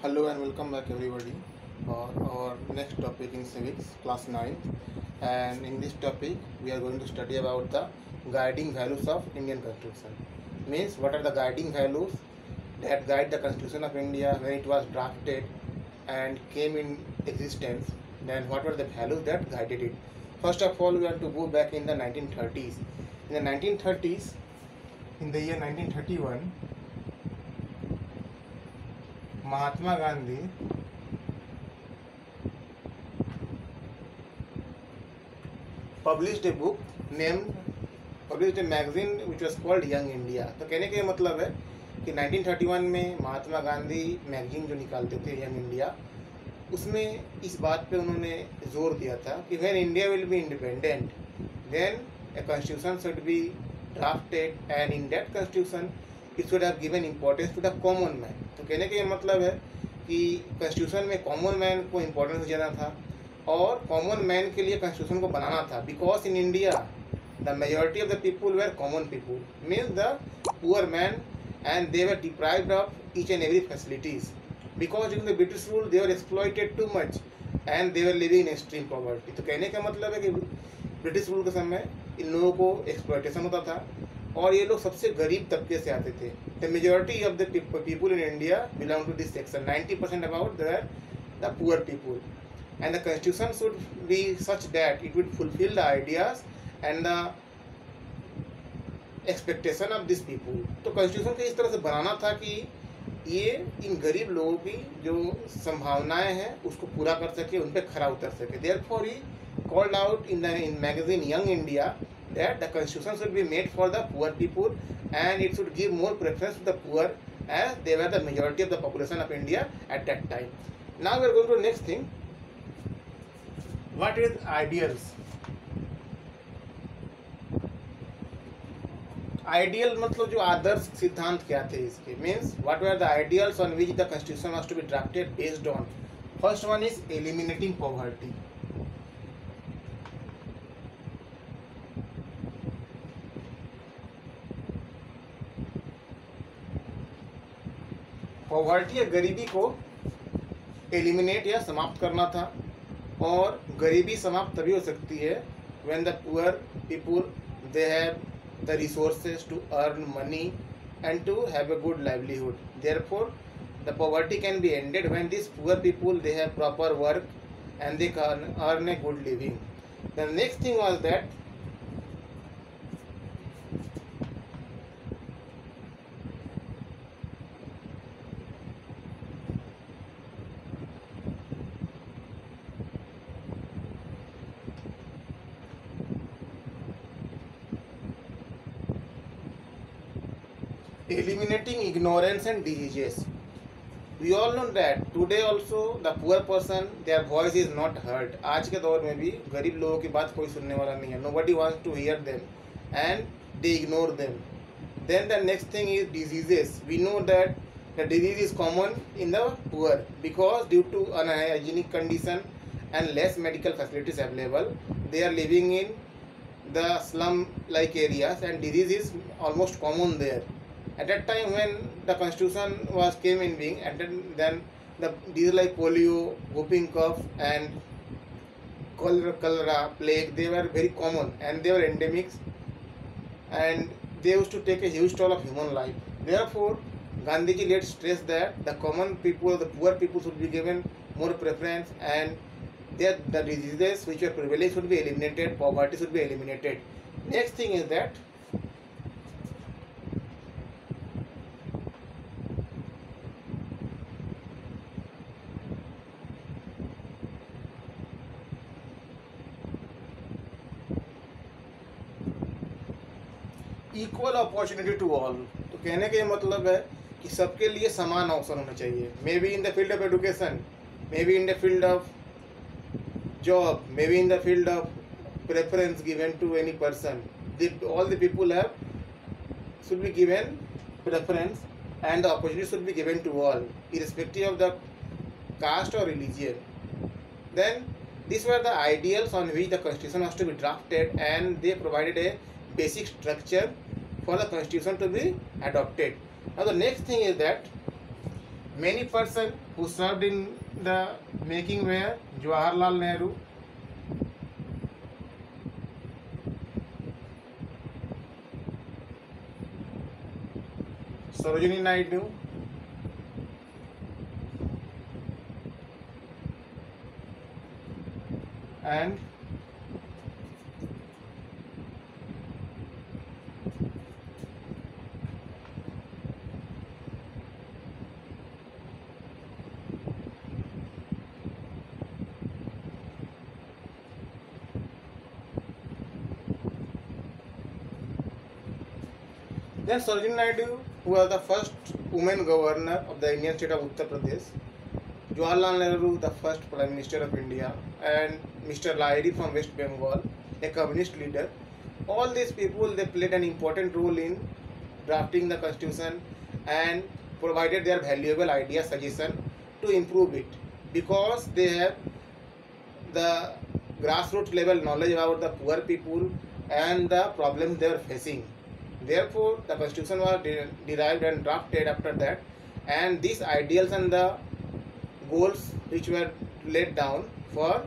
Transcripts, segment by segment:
Hello and welcome back everybody for our next topic in civics class 9th, and in this topic we are going to study about the guiding values of Indian Constitution. Means what are the guiding values that guide the Constitution of India when it was drafted and came in existence, then what were the values that guided it. First of all, we have to go back in the 1930s. In the 1930s, in the year 1931, Mahatma Gandhi published a magazine which was called Young India. तो कहने का ये मतलब है कि 1931 में Mahatma Gandhi magazine जो निकालते थे यंग इंडिया, उसमें इस बात पे उन्होंने जोर दिया था कि when India will be independent then a constitution should be drafted, and in that constitution it should have given importance to the common man. तो कहने का ये मतलब है कि कॉन्स्टिट्यूशन में कॉमन मैन को इम्पोर्टेंस देना था और कॉमन मैन के लिए कॉन्स्टिट्यूशन को बनाना था, because in India the majority of the people were common people, means the poor man, and they were deprived of each and every facilities because during the British rule they were exploited too much and they were living in extreme poverty. तो कहने का मतलब है कि British rule के समय इन लोगों को एक्सप्लॉइटेशन होता था और ये लोग सबसे गरीब तबके से आते थे. The majority of the people in India belong to this section, 90% about the poor people, and the constitution should be such that it would fulfill the ideas and the expectation of these people. तो constitution को इस तरह से बनाना था कि ये इन गरीब लोगों की जो संभावनाएं हैं उसको पूरा कर सके, उन पे खरा उतर सके. Therefore he called out in magazine Young India that the constitution should be made for the poor people and it should give more preference to the poor as they were the majority of the population of India at that time. Now we are going to the next thing. What is ideals? Ideal मतलब जो आदर्श सिद्धांत क्या थे इसके, means what were the ideals on which the constitution was to be drafted based on. First one is eliminating poverty. Poverty या गरीबी को eliminate या समाप्त करना था, और गरीबी समाप्त तभी हो सकती है when the poor people they have the resources to earn money and to have a good livelihood. Therefore the poverty can be ended when this poor people they have proper work and they can earn a good living. The next thing was that eliminating ignorance and diseases. We all know that today also the poor person, their voice is not heard. आज के दौर में भी गरीब लोगों की बात कोई सुनने वाला नहीं है. Nobody wants to hear them and they ignore them. Then the next thing is diseases. We know that the disease is common in the poor because due to unhygienic condition and less medical facilities available, they are living in the slum like areas and disease is almost common there. At that time when the constitution was came in being, and then the disease like polio, whooping cough and cholera, plague, they were very common and they were endemics and they used to take a huge toll of human life. Therefore Gandhiji laid stress that the common people, the poor people should be given more preference and the diseases which were prevalent should be eliminated, poverty should be eliminated. Next thing is that equal opportunity to all. तो कहने का ये मतलब है कि सबके लिए समान अवसर होना चाहिए. Maybe in the field of education, maybe in the field of job, maybe in the field of preference given to any person. All the people have should be given preference and the opportunity should be given to all irrespective of the caste or religion. Then these were the ideals on which the constitution was to be drafted and they provided a basic structure for the constitution to be adopted. Now the next thing is that Many person who served in the making were Jawaharlal Nehru, Sarojini Naidu, and then Sarojini Naidu, who was the first woman governor of the Indian state of Uttar Pradesh, Jawaharlal Nehru, the first Prime Minister of India, and Mr. Lahiri from West Bengal, a communist leader. All these people, they played an important role in drafting the constitution and provided their valuable idea suggestion to improve it, because they have the grassroots level knowledge about the poor people and the problems they are facing. Therefore, the constitution was derived and drafted after that, and these ideals and the goals which were laid down for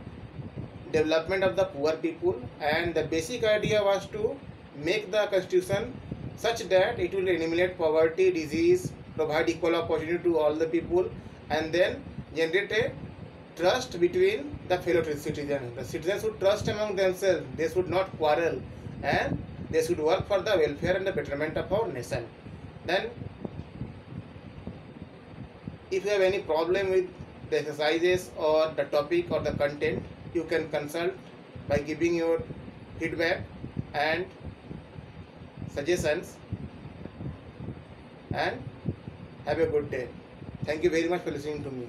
development of the poor people, and the basic idea was to make the constitution such that it will eliminate poverty, disease, provide equal opportunity to all the people, and then generate a trust between the fellow citizens. The citizens should trust among themselves, they should not quarrel, and they should work for the welfare and the betterment of our nation. Then if you have any problem with the exercises or the topic or the content, you can consult by giving your feedback and suggestions, and have a good day. Thank you very much for listening to me.